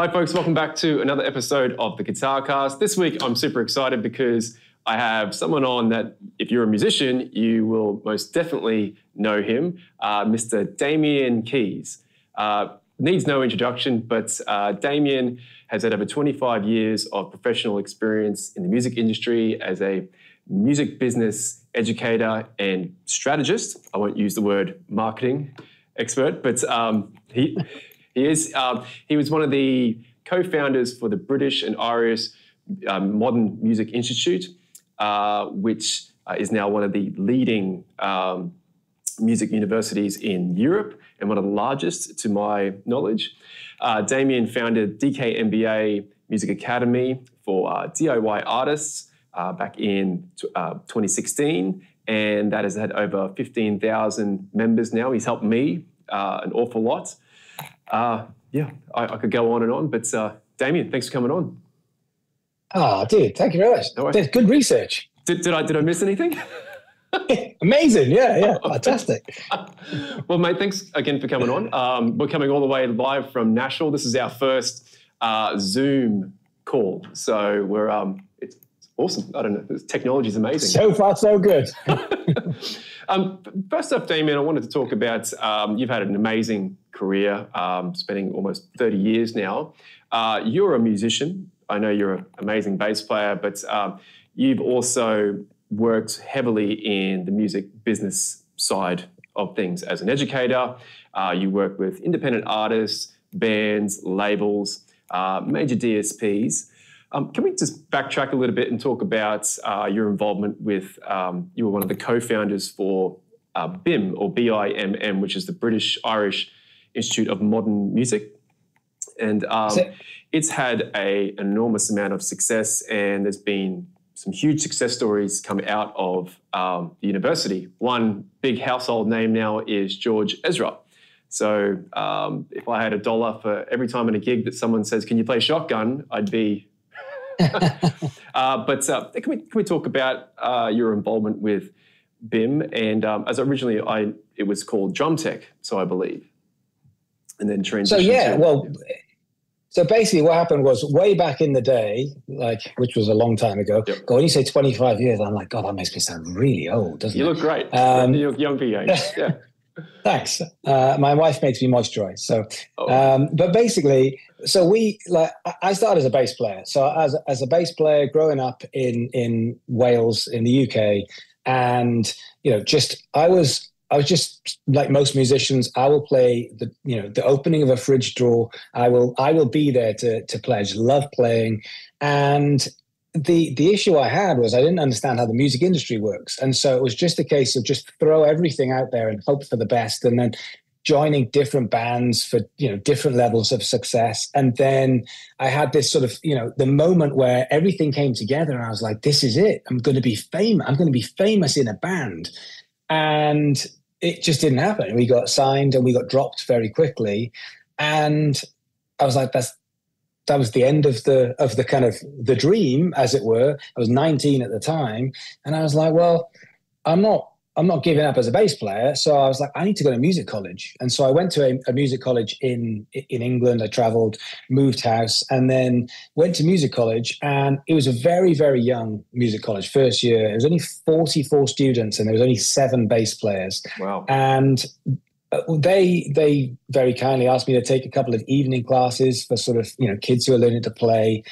Hi folks, welcome back to another episode of the Guitar Cast. This week I'm super excited because I have someone on that, if you're a musician, you will most definitely know him, Mr. Damian Keys. Needs no introduction, but Damian has had over 25 years of professional experience in the music industry as a music business educator and strategist. I won't use the word marketing expert, but he was one of the co-founders for the British and Irish Modern Music Institute, which is now one of the leading music universities in Europe and one of the largest to my knowledge. Damian founded DKMBA Music Academy for DIY artists back in 2016, and that has had over 15,000 members now. He's helped me an awful lot. I could go on and on, but Damian, thanks for coming on. Oh, dude, thank you very much. No, that's good research. Did I miss anything? Amazing, yeah, fantastic. Well, mate, thanks again for coming on. We're coming all the way live from Nashville. This is our first Zoom call, so we're it's awesome. I don't know, this technology is amazing. So far, so good. First up, Damian, I wanted to talk about you've had an amazing career, spending almost 30 years now. You're a musician. I know you're an amazing bass player, but you've also worked heavily in the music business side of things as an educator. You work with independent artists, bands, labels, major DSPs. Can we just backtrack a little bit and talk about your involvement with, you were one of the co-founders for BIMM, or BIMM, which is the British Irish Institute of Modern Music. And it's had an enormous amount of success, and there's been some huge success stories come out of the university. One big household name now is George Ezra. So if I had $1 for every time in a gig that someone says, "Can you play shotgun?" I'd be... But can we talk about your involvement with BIMM? And as originally, it was called Drum Tech, so I believe, and then transitioned. So basically what happened was way back in the day, which was a long time ago. Yep. God, when you say 25 years, I'm like, God, that makes me sound really old, doesn't it? You look great. You look young for your age. Yeah. Thanks. My wife makes me moisturize. So, but basically, I started as a bass player. So as a bass player growing up in Wales, in the UK, and I was just like most musicians. I will play the opening of a fridge drawer. I will be there to play. I just love playing. And the issue I had was I didn't understand how the music industry works. And so it was just a case of just throw everything out there and hope for the best, and then joining different bands for different levels of success. And then I had this sort of the moment where everything came together, and I was like, this is it. I'm going to be famous. I'm going to be famous in a band. And it just didn't happen. We got signed and we got dropped very quickly. And I was like, that was the end of the kind of the dream, as it were. I was 19 at the time. And I was like, well, I'm not giving up as a bass player. So I was like, I need to go to music college. And so I went to a music college in England. I traveled, moved house, and then went to music college. And it was a very, very young music college. First year, it was only 44 students, and there was only 7 bass players. Wow. And they very kindly asked me to take a couple of evening classes for sort of, kids who are learning to play.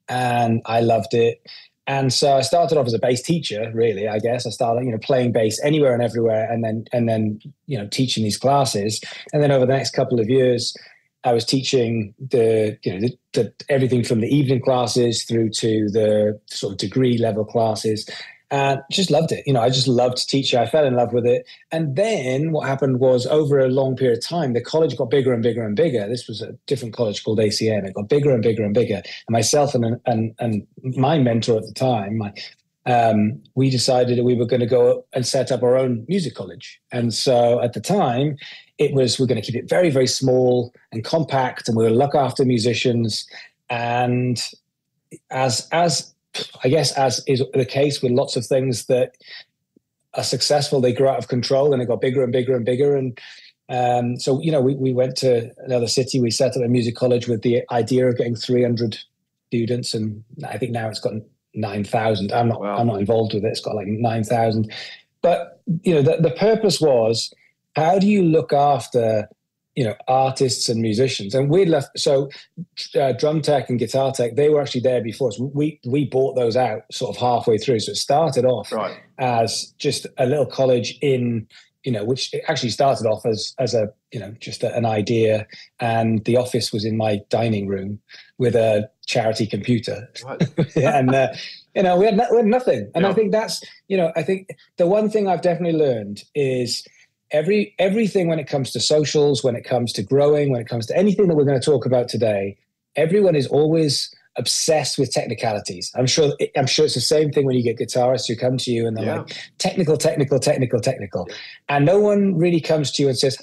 And I loved it. And so I started off as a bass teacher, really, I guess. I started, playing bass anywhere and everywhere, and then teaching these classes. And then over the next couple of years, I was teaching the everything from the evening classes through to the sort of degree level classes. And just loved it. I just loved teaching. I fell in love with it. And then what happened was, over a long period of time, the college got bigger and bigger and bigger. This was a different college called ACM. It got bigger and bigger and bigger. And myself and my mentor at the time, we decided that we were going to go and set up our own music college. And so at the time, we're going to keep it very, very small and compact, and we're going to look after musicians. And as I guess, as is the case with lots of things that are successful, they grow out of control, and it got bigger and bigger and bigger. And So, we went to another city. We set up a music college with the idea of getting 300 students. And I think now it's got 9,000. I'm not involved with it. It's got like 9,000. But, the purpose was, how do you look after, artists and musicians? And we'd left, so Drum Tech and Guitar Tech, they were actually there before. So we bought those out sort of halfway through. So it started off as just a little college in, which actually started off as a, just an idea. And the office was in my dining room with a charity computer. Right. And, we had nothing. And I think that's, I think the one thing I've definitely learned is everything when it comes to socials, when it comes to growing, when it comes to anything that we're going to talk about today, everyone is always obsessed with technicalities. I'm sure it's the same thing when you get guitarists who come to you and they're like technical. And no one really comes to you and says,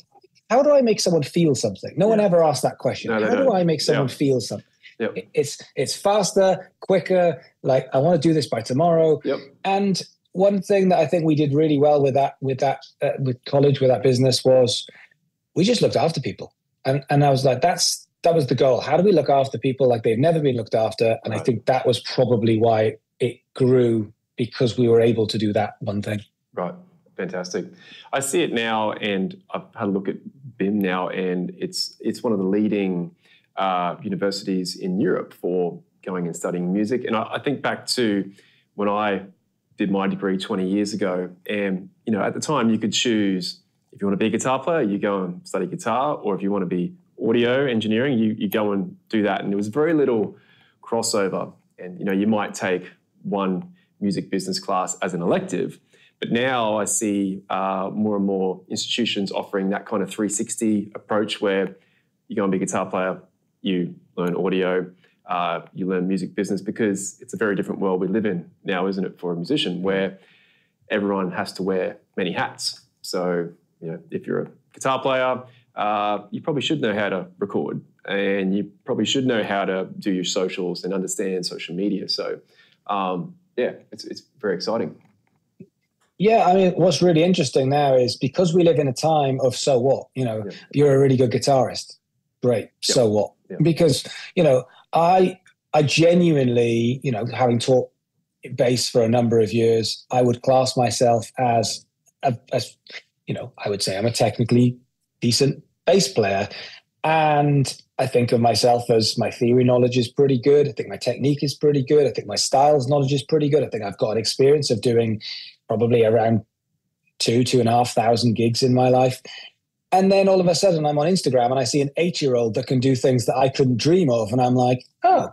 how do I make someone feel something? No one ever asks that question. How do I make someone feel something? Yep. It's faster, quicker. Like, I want to do this by tomorrow. Yep. And one thing that I think we did really well with college, with that business, was we just looked after people. And I was like, that was the goal. How do we look after people like they've never been looked after? And I think that was probably why it grew, because we were able to do that one thing. Right. Fantastic. I see it now, and I've had a look at BIMM now, and it's one of the leading universities in Europe for going and studying music. And I think back to when I did my degree 20 years ago, and at the time you could choose, if you want to be a guitar player, you go and study guitar, or if you want to be audio engineering, you go and do that. And there was very little crossover. And you might take one music business class as an elective, but now I see more and more institutions offering that kind of 360 approach, where you go and be a guitar player, you learn audio, you learn music business, because it's a very different world we live in now, isn't it, for a musician, where everyone has to wear many hats. So, if you're a guitar player, you probably should know how to record, and you probably should know how to do your socials and understand social media. So, it's very exciting. Yeah, I mean, what's really interesting now is, because we live in a time of so what, you're a really good guitarist. Great. So what? Yeah. Because, I genuinely, having taught bass for a number of years, I would class myself as I would say I'm a technically decent bass player. And I think of myself as, my theory knowledge is pretty good. I think my technique is pretty good. I think my styles knowledge is pretty good. I think I've got an experience of doing probably around 2,500 gigs in my life. And then all of a sudden I'm on Instagram and I see an 8-year-old that can do things that I couldn't dream of. And I'm like, oh,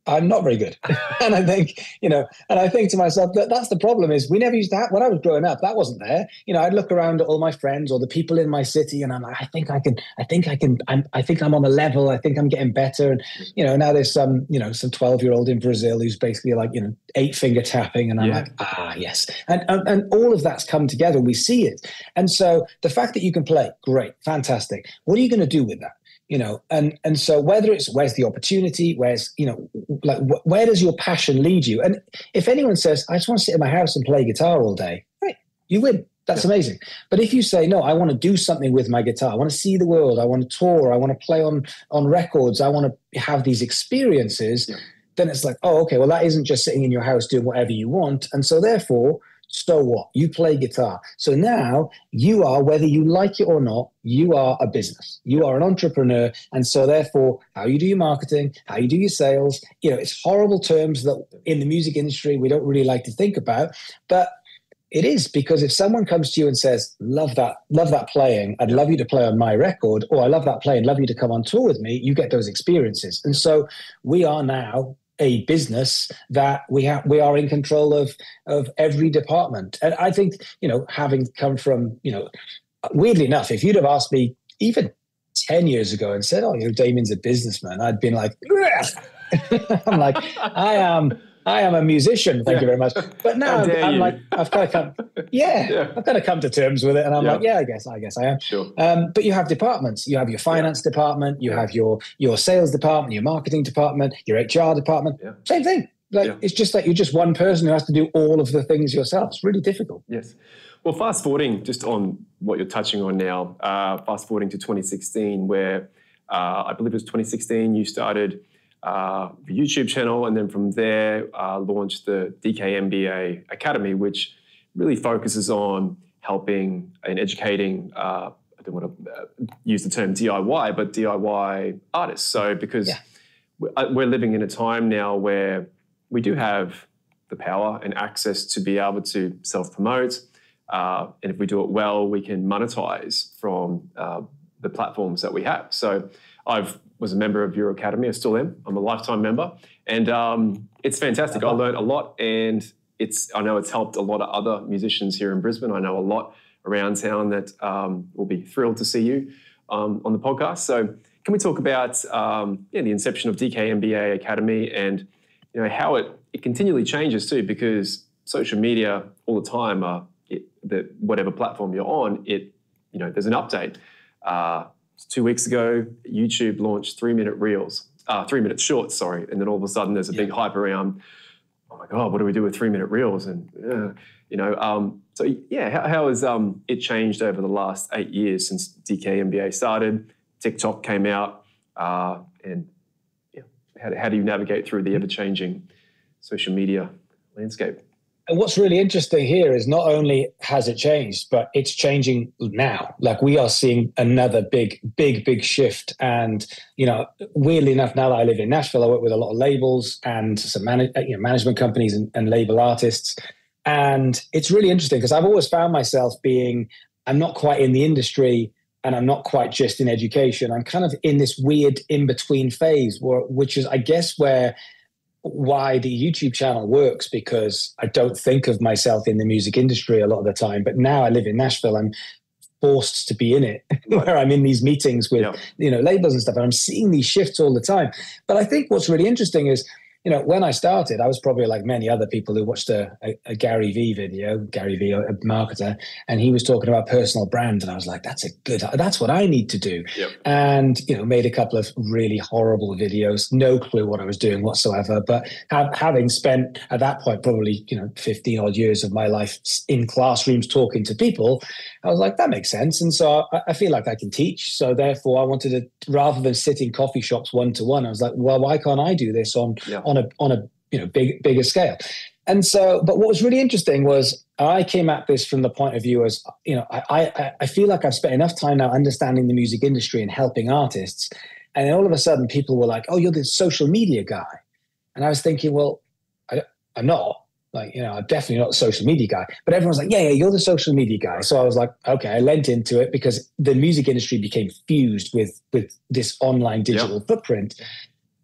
I'm not very good. And I think, and I think to myself, that's the problem, is we never used to have, when I was growing up, that wasn't there. I'd look around at all my friends or the people in my city, and I'm like, I think I'm on a level. I think I'm getting better. And, now there's some 12-year-old in Brazil who's basically like, 8-finger tapping. And I'm like, yes. And all of that's come together. We see it. And so the fact that you can play, great, fantastic. What are you going to do with that? And so whether it's, where's the opportunity, where's, where does your passion lead you? And if anyone says, I just want to sit in my house and play guitar all day, right, you win. That's amazing. But if you say, no, I want to do something with my guitar, I want to see the world, I want to tour, I want to play on records, I want to have these experiences, then it's like, oh, okay, well, that isn't just sitting in your house doing whatever you want. And so therefore, so what? You play guitar. So now you are, whether you like it or not, you are a business. You are an entrepreneur. And so therefore, how you do your marketing, how you do your sales, it's horrible terms that in the music industry we don't really like to think about. But it is, because if someone comes to you and says, love that playing, I'd love you to play on my record, or I love that playing, love you to come on tour with me, you get those experiences. And so we are now a business that we are in control of every department. And I think, having come from, weirdly enough, if you'd have asked me even 10 years ago and said, oh, Damian's a businessman, I'd been like, I'm like, I am a musician, thank you very much. But now I'm like, I've kind of come, I've kind of come to terms with it, and I'm like, I guess I am. Sure. But you have departments. You have your finance department, you have your sales department, your marketing department, your HR department. Yeah. Same thing. It's just like you're just one person who has to do all of the things yourself. It's really difficult. Yes. Well, fast forwarding just on what you're touching on now, fast forwarding to 2016, where I believe it was 2016, you started the YouTube channel, and then from there launched the DKMBA Academy, which really focuses on helping and educating, I don't want to use the term DIY, but DIY artists. So because we're living in a time now where we do have the power and access to be able to self-promote, and if we do it well, we can monetize from the platforms that we have. So I was a member of your academy. I still am. I'm a lifetime member, and it's fantastic. I learned a lot, and I know it's helped a lot of other musicians here in Brisbane. I know a lot around town that will be thrilled to see you on the podcast. So can we talk about the inception of DKMBA Academy, and how it continually changes too, because social media all the time, whatever platform you're on, there's an update. 2 weeks ago, YouTube launched 3-minute reels, 3-minute shorts, sorry, and then all of a sudden there's a big hype around, oh my God, what do we do with 3-minute reels? And how has it changed over the last 8 years since DKMBA started? TikTok came out, how do you navigate through the ever-changing social media landscape? And what's really interesting here is not only has it changed, but it's changing now. Like, we are seeing another big shift. And, weirdly enough, now that I live in Nashville, I work with a lot of labels and some management companies and label artists. And it's really interesting because I've always found myself I'm not quite in the industry and I'm not quite just in education. I'm kind of in this weird in-between phase, which is, I guess, why the YouTube channel works, because I don't think of myself in the music industry a lot of the time. But now I live in Nashville, I'm forced to be in it, where I'm in these meetings with labels and stuff, and I'm seeing these shifts all the time. But I think what's really interesting is, when I started, I was probably like many other people who watched a Gary Vee video, Gary Vee, a marketer, and he was talking about personal brand. And I was like, that's what I need to do. Yep. And, made a couple of really horrible videos, no clue what I was doing whatsoever. But having spent at that point, probably, 15 odd years of my life in classrooms talking to people, I was like, that makes sense. And so I feel like I can teach. So therefore I wanted to, rather than sit in coffee shops one-to-one, I was like, well, why can't I do this on a bigger scale? And so, but what was really interesting was I came at this from the point of view as, I feel like I've spent enough time now understanding the music industry and helping artists. And then all of a sudden people were like, oh, you're the social media guy. And I was thinking, well, I'm not. Like, I'm definitely not the social media guy. But everyone's like, yeah, you're the social media guy. So I was like, okay, I lent into it because the music industry became fused with this online digital footprint.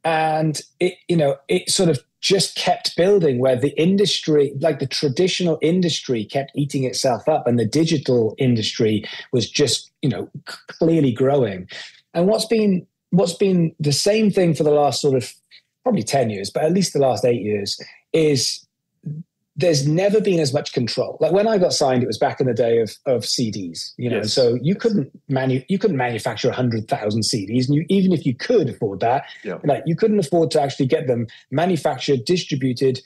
And it sort of just kept building, where the industry, like the traditional industry, kept eating itself up, and the digital industry was just, clearly growing. And what's been the same thing for the last sort of probably 10 years, but at least the last 8 years, is there's never been as much control. Like when I got signed, it was back in the day of CDs, yes. So you couldn't manufacture 100,000 CDs, and even if you could afford that, like you couldn't afford to actually get them manufactured, distributed,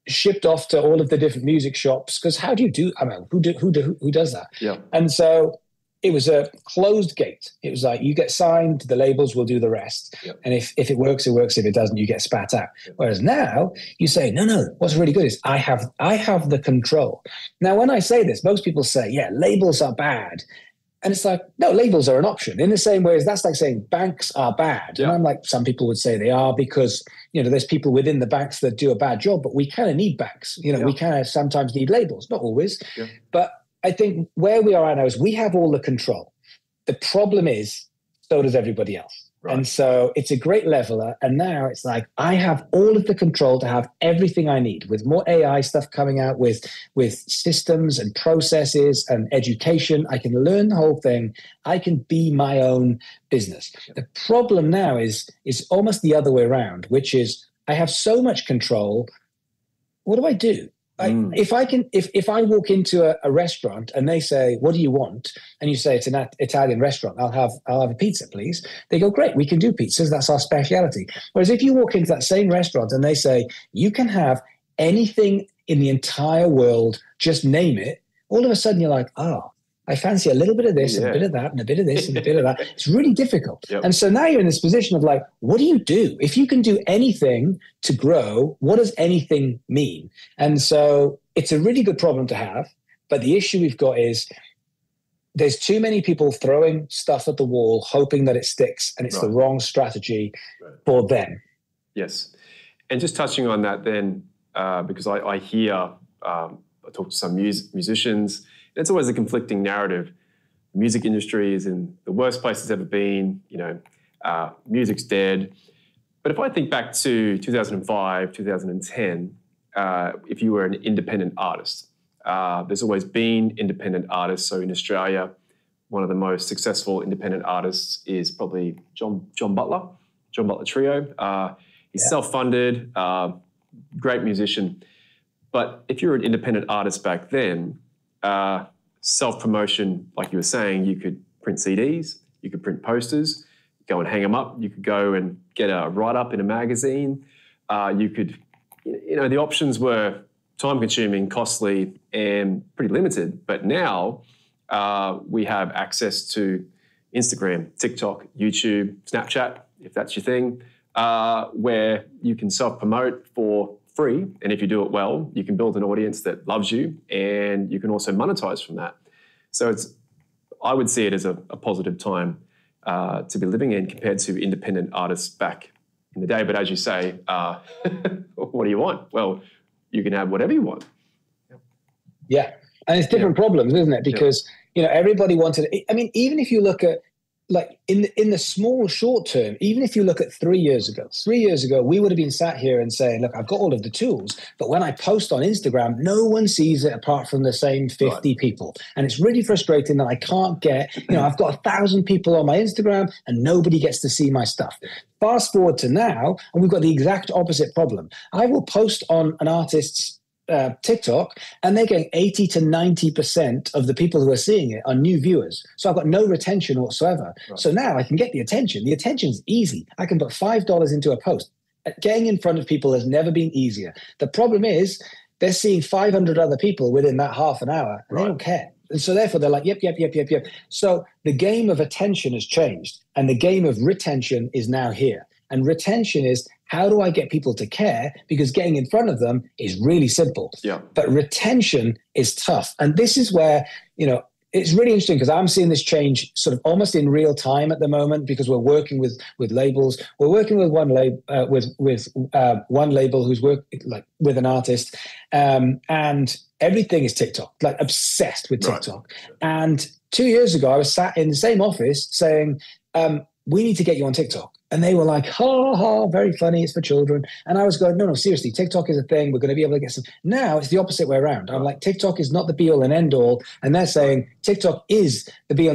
shipped off to all of the different music shops. Because how do you do? I mean, who does that? Yeah. And so it was a closed gate. It was like, you get signed, the labels will do the rest. Yep. And if it works, it works. If it doesn't, you get spat out. Yep. Whereas now you say, no, what's really good is I have the control. Now, when I say this, most people say, yeah, labels are bad. And it's like, no, labels are an option. In the same way as that's like saying banks are bad. Yep. And I'm like, some people would say they are because, there's people within the banks that do a bad job, but we kind of need banks. We kind of sometimes need labels, not always. Yep. But I think where we are right now is we have all the control. The problem is, so does everybody else. Right. And so it's a great leveler. And now it's like, I have all of the control to have everything I need, with more AI stuff coming out, with systems and processes and education. I can learn the whole thing. I can be my own business. The problem now is almost the other way around, which is I have so much control. What do I do? If I walk into a restaurant and they say, what do you want? And you say, it's an Italian restaurant. I'll have a pizza, please. They go, great, we can do pizzas. That's our specialty. Whereas if you walk into that same restaurant and they say, you can have anything in the entire world, just name it, all of a sudden you're like, oh, I fancy a little bit of this and a bit of that and a bit of this and a bit of that. It's really difficult. Yep. And so now you're in this position of like, what do you do? If you can do anything to grow, what does anything mean? And so it's a really good problem to have. But the issue we've got is there's too many people throwing stuff at the wall, hoping that it sticks, and it's the wrong strategy for them. Yes. And just touching on that then, because I hear, I talk to some musicians, and it's always a conflicting narrative. The music industry is in the worst place it's ever been, music's dead. But if I think back to 2005, 2010, if you were an independent artist, there's always been independent artists. So in Australia, one of the most successful independent artists is probably John Butler Trio. He's self-funded, great musician. But if you're an independent artist back then, self-promotion, like you were saying, you could print CDs, you could print posters, go and hang them up. You could go and get a write-up in a magazine. You could, the options were time-consuming, costly, and pretty limited. But now we have access to Instagram, TikTok, YouTube, Snapchat, if that's your thing, where you can self-promote for free. And if you do it well, you can build an audience that loves you, and you can also monetize from that. So I would see it as a positive time to be living in compared to independent artists back in the day. But as you say, what do you want? Well, you can have whatever you want. Yeah. And it's different problems, isn't it? Because, everybody wanted it. I mean, even if you look at, like, in the small short term, even if you look at 3 years ago, we would have been sat here and saying, look, I've got all of the tools, but when I post on Instagram, no one sees it apart from the same 50 people. And it's really frustrating that I can't get, I've got 1,000 people on my Instagram and nobody gets to see my stuff. Fast forward to now, and we've got the exact opposite problem. I will post on an artist's TikTok, and they're getting 80 to 90% of the people who are seeing it are new viewers. So I've got no retention whatsoever. Right. So now I can get the attention. The attention's easy. I can put $5 into a post. Getting in front of people has never been easier. The problem is they're seeing 500 other people within that half an hour, and they don't care. And so therefore they're like, yep. So the game of attention has changed, and the game of retention is now here. And retention is, how do I get people to care? Because getting in front of them is really simple. Yeah. But retention is tough. And this is where, it's really interesting because I'm seeing this change sort of almost in real time at the moment, because we're working with labels. We're working with one label who's with an artist, and everything is TikTok, like obsessed with TikTok. Right. And 2 years ago, I was sat in the same office saying, we need to get you on TikTok. And they were like, ha, ha, very funny, it's for children. And I was going, no, seriously, TikTok is a thing. We're going to be able to get some. Now it's the opposite way around. I'm like, TikTok is not the be all and end all. And they're saying TikTok is the be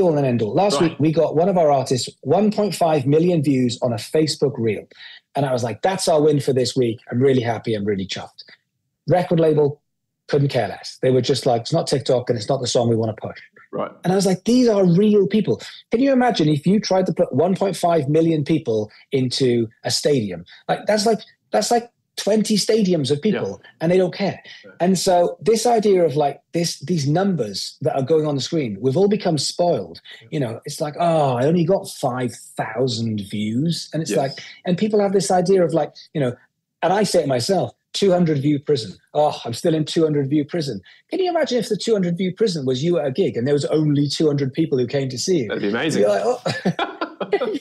all and end all. Last week, we got one of our artists, 1.5 million views on a Facebook reel. And I was like, that's our win for this week. I'm really happy. I'm really chuffed. Record label couldn't care less. They were just like, it's not TikTok and it's not the song we want to push. Right. And I was like, these are real people. Can you imagine if you tried to put 1.5 million people into a stadium? That's like 20 stadiums of people, and they don't care. Yeah. And so this idea of like these numbers that are going on the screen, we've all become spoiled. It's like, oh, I only got 5,000 views. And it's like, and people have this idea of like, and I say to myself, 200 view prison. Oh, I'm still in 200 view prison. Can you imagine if the 200 view prison was you at a gig and there was only 200 people who came to see you? That'd be amazing. You're like,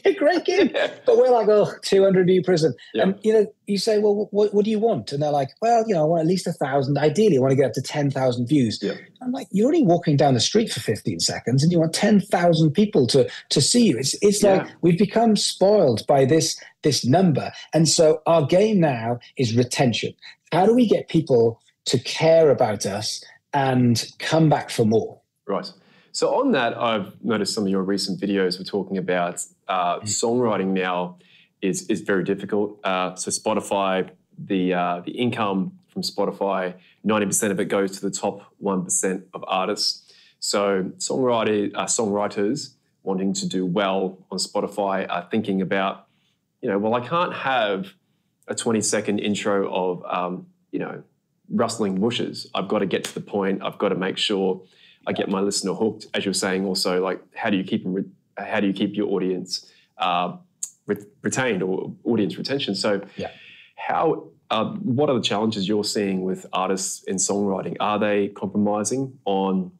a great gig. Yeah. But we're like, 200 view prison. Yeah. And, you say, well, what do you want? And they're like, well, I want at least 1,000. Ideally, I want to get up to 10,000 views. Yeah. I'm like, you're only walking down the street for 15 seconds and you want 10,000 people to see you. It's like we've become spoiled by this number. And so our game now is retention. How do we get people to care about us and come back for more? Right. So on that, I've noticed some of your recent videos were talking about songwriting now is very difficult. So Spotify, the income from Spotify, 90% of it goes to the top 1% of artists. So songwriters wanting to do well on Spotify are thinking about, well, I can't have a 20-second intro of, rustling bushes. I've got to get to the point. I've got to make sure I get my listener hooked. As you're saying, also, like, how do you keep your audience retained, or audience retention? So, what are the challenges you're seeing with artists in songwriting? Are they compromising on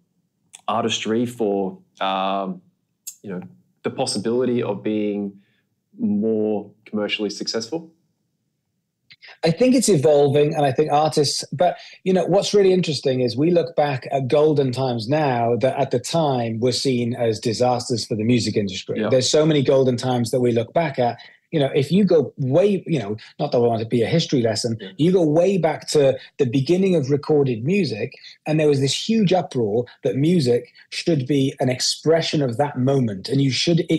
artistry for the possibility of being more commercially successful? I think it's evolving, and I think artists, but what's really interesting is we look back at golden times now that at the time were seen as disasters for the music industry. Yeah. There's so many golden times that we look back at. If you go way, not that I want to be a history lesson, you go way back to the beginning of recorded music, and there was this huge uproar that music should be an expression of that moment, and it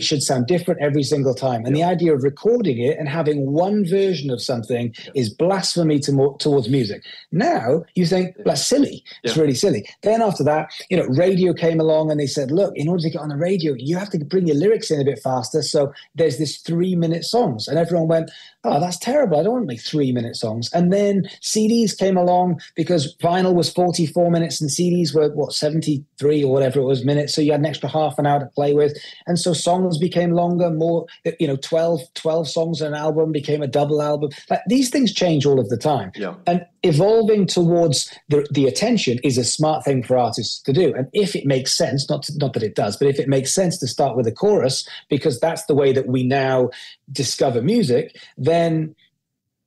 should sound different every single time. And the idea of recording it and having one version of something is blasphemy towards music. Now you think that's silly. It's really silly. Then after that, radio came along, and they said, look, in order to get on the radio, you have to bring your lyrics in a bit faster. So there's this 3-minute song. And everyone went, oh, that's terrible. I don't want to make 3-minute songs. And then CDs came along because vinyl was 44 minutes and CDs were, 73 or whatever it was minutes. So you had an extra half an hour to play with. And so songs became longer, more, 12 songs on an album became a double album. Like, these things change all of the time. Yeah. And evolving towards the attention is a smart thing for artists to do. And if it makes sense, not that it does, but if it makes sense to start with a chorus, because that's the way that we now discover music, then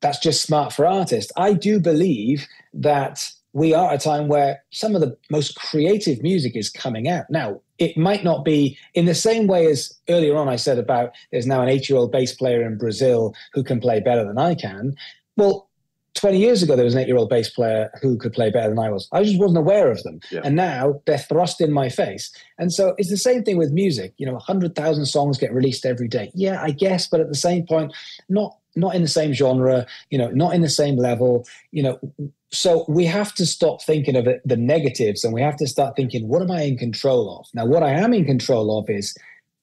that's just smart for artists. I do believe that we are at a time where some of the most creative music is coming out. Now, it might not be in the same way as earlier on I said about there's now an 8-year-old bass player in Brazil who can play better than I can. Well, 20 years ago, there was an 8-year-old bass player who could play better than I was. I just wasn't aware of them. Yeah. And now they're thrust in my face. And so it's the same thing with music. 100,000 songs get released every day. Yeah, I guess. But at the same point, not in the same genre, not in the same level, So we have to stop thinking of the negatives, and we have to start thinking, what am I in control of? Now, what I am in control of is,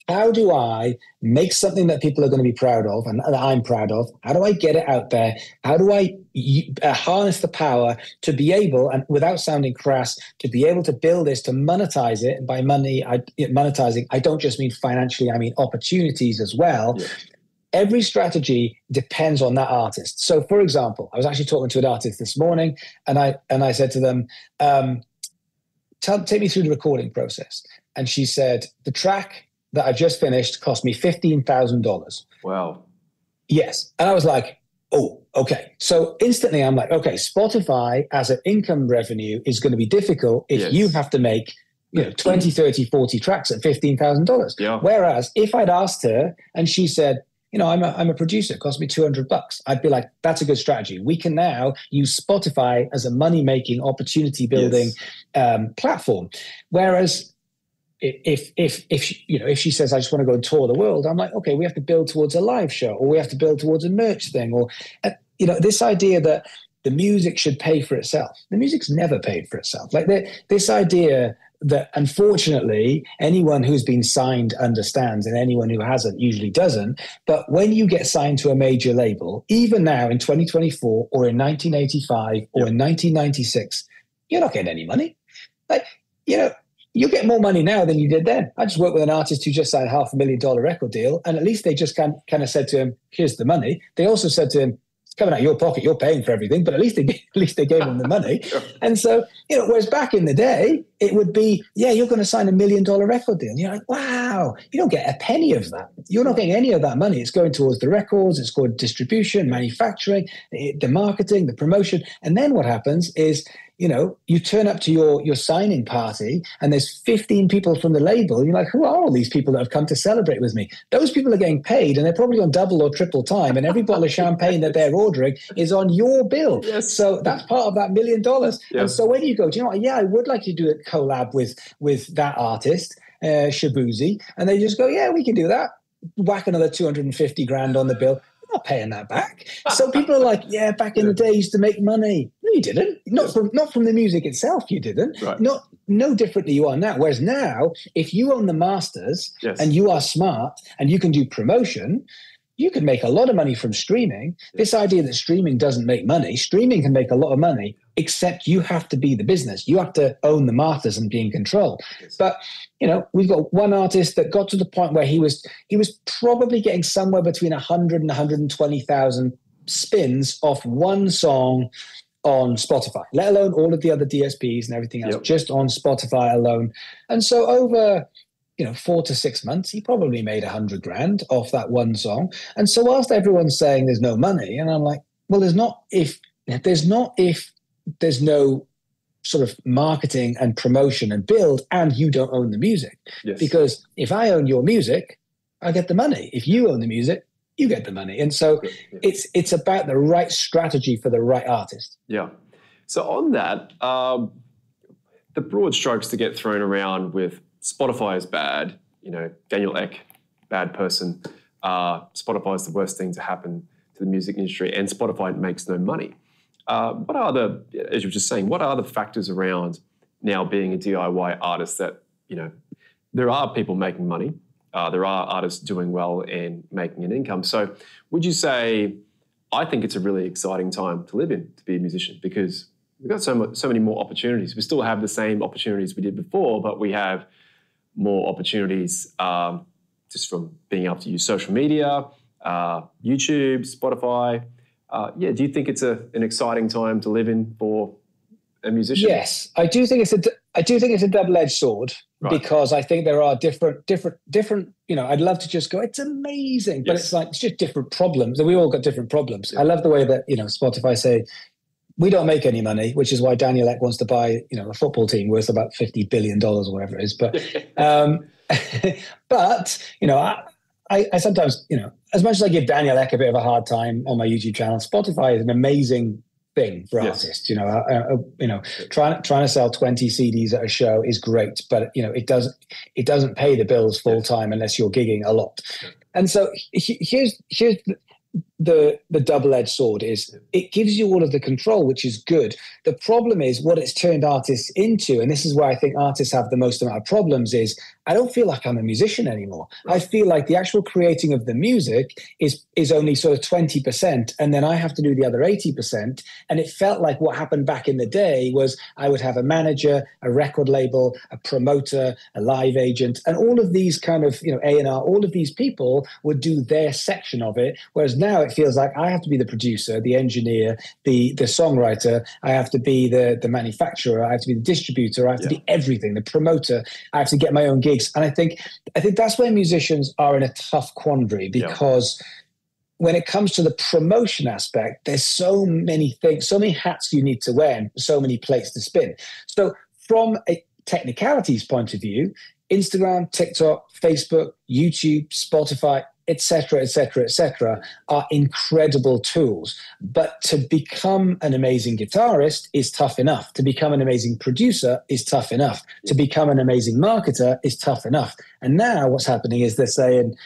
how do I make something that people are going to be proud of and that I'm proud of? How do I get it out there? How do I harness the power to be able, and without sounding crass, to be able to build this, to monetize it? And by monetizing, I don't just mean financially, I mean opportunities as well. Yeah. Every strategy depends on that artist. So, for example, I was actually talking to an artist this morning, and I said to them, take me through the recording process. And she said, the track that I just finished cost me $15,000. Wow. Yes. And I was like, oh, okay. So instantly I'm like, okay, Spotify as an income revenue is going to be difficult if you have to make 20, 30, 40 tracks at $15,000. Yeah. Whereas if I'd asked her and she said, I'm a producer, it cost me $200, I'd be like, that's a good strategy. We can now use Spotify as a money-making, opportunity-building platform. Whereas if she says, I just want to go and tour the world, I'm like, okay, we have to build towards a live show, or we have to build towards a merch thing, or this idea that the music should pay for itself. The music's never paid for itself. Like this idea that, unfortunately, anyone who's been signed understands, and anyone who hasn't usually doesn't. But when you get signed to a major label, even now in 2024 or in 1985 or in 1996, you're not getting any money. Like, you get more money now than you did then. I just worked with an artist who just signed a $500,000 record deal, and at least they just kind of said to him, here's the money. They also said to him, it's coming out of your pocket, you're paying for everything, but at least they gave him the money. Sure. And so, whereas back in the day, it would be, you're going to sign $1 million record deal. And you're like, wow, you don't get a penny of that. You're not getting any of that money. It's going towards the records, it's going distribution, manufacturing, the marketing, the promotion. And then what happens is, you turn up to your signing party and there's 15 people from the label. And you're like, who are all these people that have come to celebrate with me? Those people are getting paid, and they're probably on double or triple time. And every bottle of champagne that they're ordering is on your bill. Yes. So that's part of that $1 million. Yeah. And so when you go, do you know what? Yeah, I would like to do a collab with that artist, Shabuzi. And they just go, yeah, we can do that. Whack another 250 grand on the bill. Not paying that back. So people are like, back in the day, you used to make money. No, you didn't. Not from the music itself, you didn't. Right. No differently you are now. Whereas now, if you own the masters and you are smart and you can do promotion, you can make a lot of money from streaming. This idea that streaming doesn't make money, streaming can make a lot of money except you have to be the business. You have to own the masters and be in control. Yes. But, we've got one artist that got to the point where he was probably getting somewhere between 100 and 120,000 spins off one song on Spotify, let alone all of the other DSPs and everything else, just on Spotify alone. And so over 4 to 6 months, he probably made 100 grand off that one song. And so whilst everyone's saying there's no money, and I'm like, well, there's not if there's no sort of marketing and promotion and build, and you don't own the music. Yes. Because if I own your music, I get the money. If you own the music, you get the money. And so it's about the right strategy for the right artist. Yeah. So on that, the broad strokes to get thrown around with Spotify is bad, Daniel Ek, bad person. Spotify is the worst thing to happen to the music industry, and Spotify makes no money. What are as you were just saying, what are the factors around now being a DIY artist that, there are people making money, there are artists doing well and making an income. So would you say, I think it's a really exciting time to live in, to be a musician, because we've got so many more opportunities. We still have the same opportunities we did before, but we have more opportunities just from being able to use social media, YouTube, Spotify. Do you think it's an exciting time to live in for a musician? Yes, I do think it's a double-edged sword, because I think there are different. I'd love to just go, it's amazing, but it's just different problems, and we all got different problems. Yeah. I love the way that Spotify say we don't make any money, which is why Daniel Ek wants to buy a football team worth about $50 billion or whatever it is. But I sometimes as much as I give Daniel Ek a bit of a hard time on my YouTube channel, Spotify is an amazing thing for artists. Trying to sell 20 CDs at a show is great, but it doesn't pay the bills full time unless you're gigging a lot. And so here's the double-edged sword is it gives you all of the control, which is good. The problem is what it's turned artists into, and this is where I think artists have the most amount of problems, is I don't feel like I'm a musician anymore. I feel like the actual creating of the music is only sort of 20%, and then I have to do the other 80%. And it felt like what happened back in the day was I would have a manager, a record label, a promoter, a live agent, and all of these kind of, A&R, all of these people would do their section of it. Whereas now it feels like I have to be the producer, the engineer, the songwriter, I have to be the manufacturer, I have to be the distributor, I have to be everything, the promoter, I have to get my own gigs. And I think that's where musicians are in a tough quandary, because when it comes to the promotion aspect, there's so many things, so many hats you need to wear, and so many plates to spin. So from a technicalities point of view, Instagram, TikTok, Facebook, YouTube, Spotify, etc., are incredible tools. But to become an amazing guitarist is tough enough. To become an amazing producer is tough enough. To become an amazing marketer is tough enough. And now what's happening is they're saying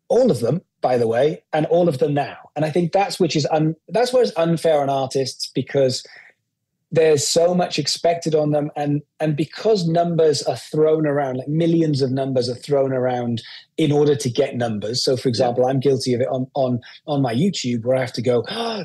all of them, by the way, and all of them now. And I think that's where it's unfair on artists, because there's so much expected on them, and because numbers are thrown around, like millions of numbers are thrown around in order to get numbers. So, for example, I'm guilty of it on my YouTube, where I have to go,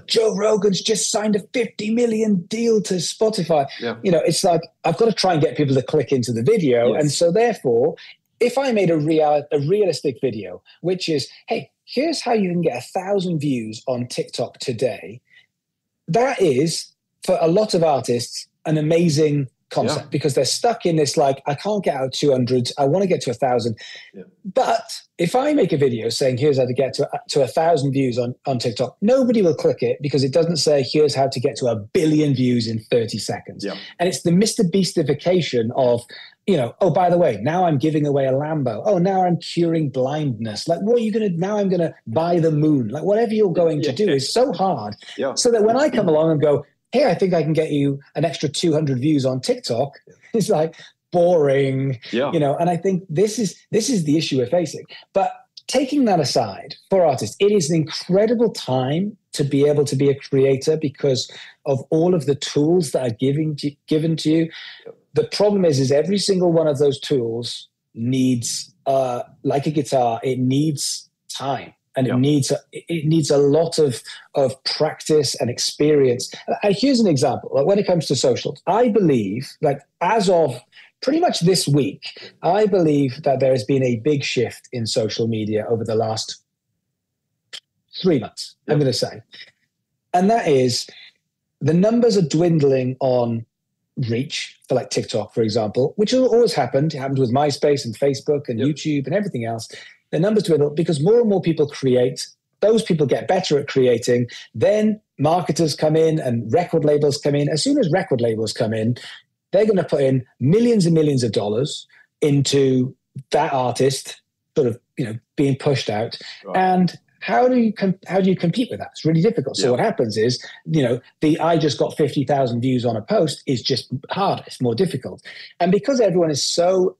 Joe Rogan's just signed a 50 million deal to Spotify. Yeah. It's like I've got to try and get people to click into the video, and so therefore, if I made a realistic video, which is, hey, here's how you can get 1,000 views on TikTok today, that is, for a lot of artists, an amazing concept, because they're stuck in this, like, I can't get out 200, I want to get to 1,000. Yeah. But if I make a video saying, here's how to get to 1,000 views on TikTok, nobody will click it, because it doesn't say, here's how to get to 1 billion views in 30 seconds. Yeah. And it's the Mr. Beastification of, oh, by the way, now I'm giving away a Lambo. Oh, now I'm curing blindness. Like, what are you going to, now I'm going to buy the moon. Like, whatever you're going to do is so hard. Yeah. So that when I come along and go, hey, I think I can get you an extra 200 views on TikTok, it's like boring, and I think this is the issue we're facing. But taking that aside, for artists, it is an incredible time to be able to be a creator because of all of the tools that are given to you. The problem is every single one of those tools needs, like a guitar, it needs time. and it needs a lot of practice and experience. Here's an example. Like when it comes to socials, I believe, like as of pretty much this week, I believe that there has been a big shift in social media over the last 3 months, I'm going to say. And that is the numbers are dwindling on reach for like TikTok, for example, which has always happened. It happened with MySpace and Facebook and YouTube and everything else. The numbers dwindle because more and more people create. Those people get better at creating. Then marketers come in and record labels come in. As soon as record labels come in, they're going to put in millions and millions of dollars into that artist sort of, being pushed out. Right. And how do you compete with that? It's really difficult. So what happens is, I just got 50,000 views on a post is just harder. It's more difficult. And because everyone is so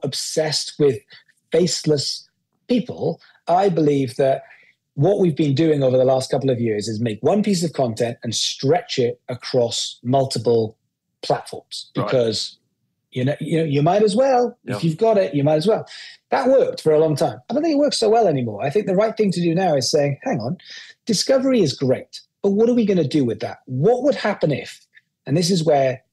obsessed with faceless people, I believe that what we've been doing over the last couple of years is make one piece of content and stretch it across multiple platforms because you might as well. If you've got it, you might as well. That worked for a long time. I don't think it works so well anymore. I think the right thing to do now is saying, hang on, discovery is great, but what are we going to do with that? What would happen if, and this is where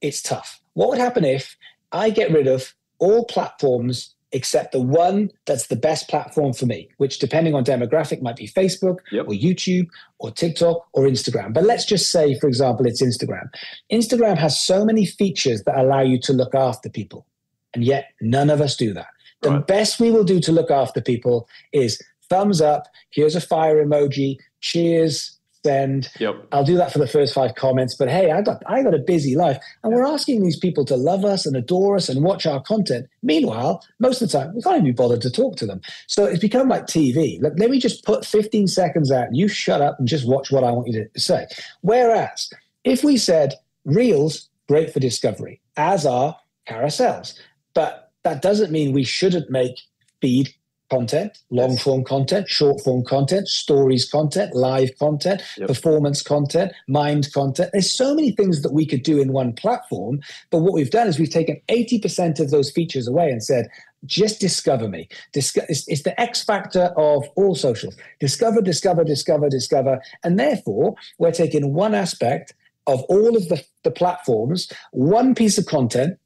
it's tough, what would happen if I get rid of all platforms except the one that's the best platform for me, which depending on demographic might be Facebook or YouTube or TikTok or Instagram. But let's just say, for example, it's Instagram. Instagram has so many features that allow you to look after people, and yet none of us do that. The best we will do to look after people is thumbs up, here's a fire emoji, cheers, send. I'll do that for the first 5 comments, but hey, I got a busy life. And we're asking these people to love us and adore us and watch our content. Meanwhile, most of the time, we can't even be bothered to talk to them. So it's become like TV. Let me just put 15 seconds out and you shut up and just watch what I want you to say. Whereas if we said Reels, great for discovery, as are carousels, but that doesn't mean we shouldn't make feed content, long form content, short form content, stories content, live content, performance content, mind content. There's so many things that we could do in one platform. But what we've done is we've taken 80% of those features away and said, just discover me. It's the X factor of all socials. Discover, discover, discover, discover. And therefore, we're taking one aspect of all of the platforms, one piece of content,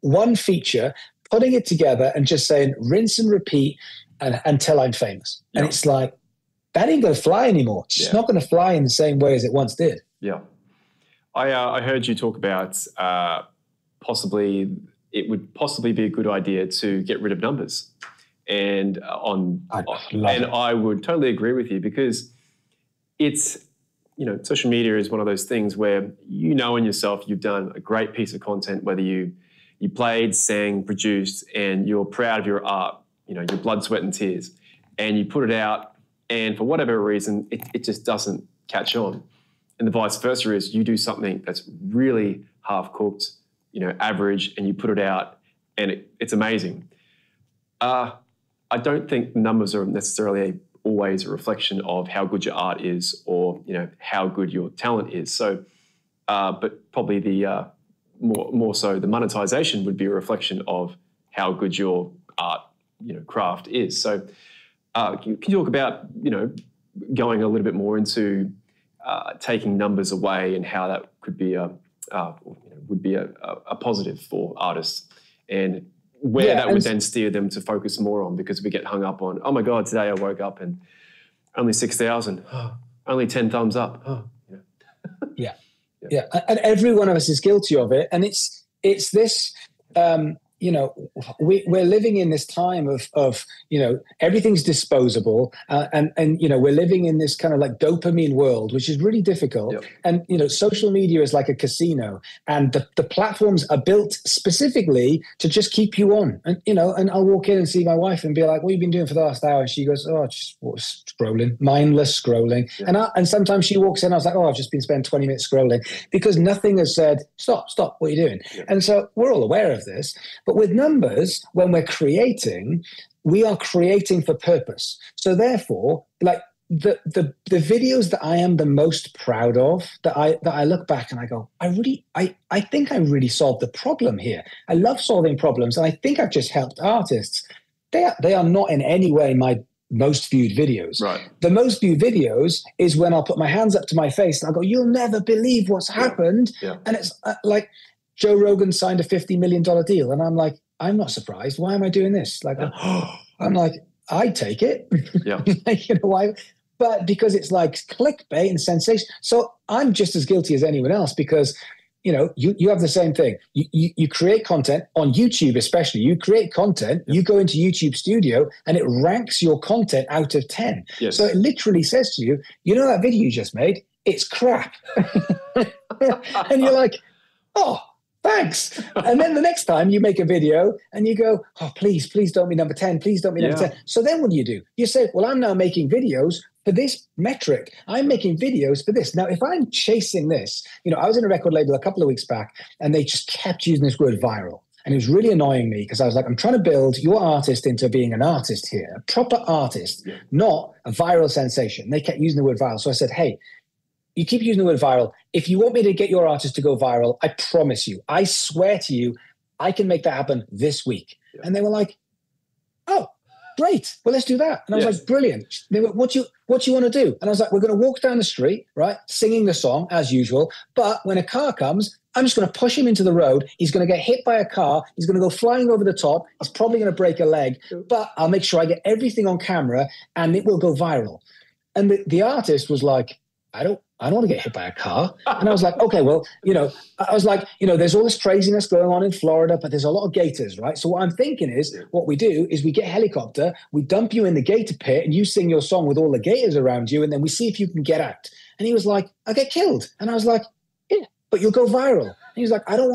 one feature, putting it together and just saying rinse and repeat until I'm famous. And it's like, that ain't going to fly anymore. It's just not going to fly in the same way as it once did. Yeah. I heard you talk about it would possibly be a good idea to get rid of numbers. And I would totally agree with you because it's, social media is one of those things where in yourself you've done a great piece of content, whether you played, sang, produced, and you're proud of your art, your blood, sweat, and tears, and you put it out, and for whatever reason, it just doesn't catch on. And the vice versa is you do something that's really half-cooked, average, and you put it out, and it's amazing. I don't think numbers are necessarily always a reflection of how good your art is or, how good your talent is. So, but probably the more so the monetization would be a reflection of how good your art craft is. So can you talk about going a little bit more into taking numbers away and how that could be would be a positive for artists, and where that would then steer them to focus more on, because we get hung up on, oh my God, today I woke up and only 6,000, only 10 thumbs up. Yeah, and every one of us is guilty of it, and it's this. We're living in this time of everything's disposable, and we're living in this kind of like dopamine world, which is really difficult. And social media is like a casino, and the platforms are built specifically to just keep you on. And and I'll walk in and see my wife and be like, "What have you been doing for the last hour?" And she goes, "Oh, just scrolling, mindless scrolling." And sometimes she walks in, I was like, "Oh, I've just been spending 20 minutes scrolling," because nothing has said, "Stop, what are you doing?" And so we're all aware of this. But with numbers, when we're creating, we are creating for purpose. So therefore, like the videos that I am the most proud of, that I look back and I go, I think I really solved the problem here. I love solving problems, and I think I've just helped artists. They are not in any way my most viewed videos. Right. The most viewed videos is when I'll put my hands up to my face and I'll go, you'll never believe what's happened. Yeah. And it's like Joe Rogan signed a $50 million deal. And I'm like, I'm not surprised. Why am I doing this? Like, I'm like, I'd take it. Yeah. Like, you know why? But because it's like clickbait and sensation. So I'm just as guilty as anyone else because, you know, you have the same thing. You create content on YouTube, especially. You create content, you go into YouTube Studio, and it ranks your content out of 10. Yes. So it literally says to you, you know that video you just made? It's crap. And you're like, oh, thanks. And then the next time you make a video and you go, oh, please don't be number 10. Please don't be number 10. So then what do? You say, well, I'm now making videos for this metric. I'm making videos for this. Now, if I'm chasing this, you know, I was in a record label a couple of weeks back and they just kept using this word viral. And it was really annoying me because I was like, I'm trying to build your artist into being an artist here, a proper artist, not a viral sensation. And they kept using the word viral. So I said, hey, you keep using the word viral. If you want me to get your artist to go viral, I promise you, I swear to you, I can make that happen this week. Yeah. And they were like, oh, great. Well, let's do that. And I was like, brilliant. They were, what do you want to do? And I was like, we're going to walk down the street, right? Singing the song as usual. But when a car comes, I'm just going to push him into the road. He's going to get hit by a car. He's going to go flying over the top. He's probably going to break a leg, but I'll make sure I get everything on camera and it will go viral. And the artist was like, I don't want to get hit by a car. And I was like, okay, well, you know, I was like, you know, there's all this craziness going on in Florida, but there's a lot of gators, right? So what I'm thinking is what we do is we get a helicopter, we dump you in the gator pit and you sing your song with all the gators around you. And then we see if you can get out. And he was like, I'll get killed. And I was like, yeah, but you'll go viral. And he was like, I don't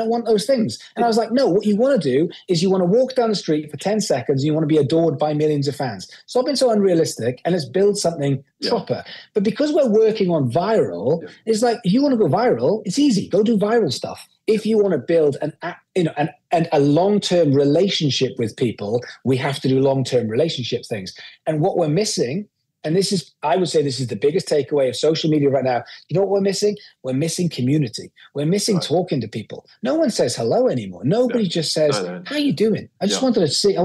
want those things. And I was like, no, what you want to do is you want to walk down the street for 10 seconds and you want to be adored by millions of fans. Stop being so unrealistic and let's build something proper. But because we're working on viral, it's like, if you want to go viral, it's easy. Go do viral stuff. If you want to build a long-term relationship with people, we have to do long-term relationship things. And what we're missing, and this is, I would say this is the biggest takeaway of social media right now. You know what we're missing? We're missing community. We're missing talking to people. No one says hello anymore. Nobody just says, how you doing? I just wanted to see,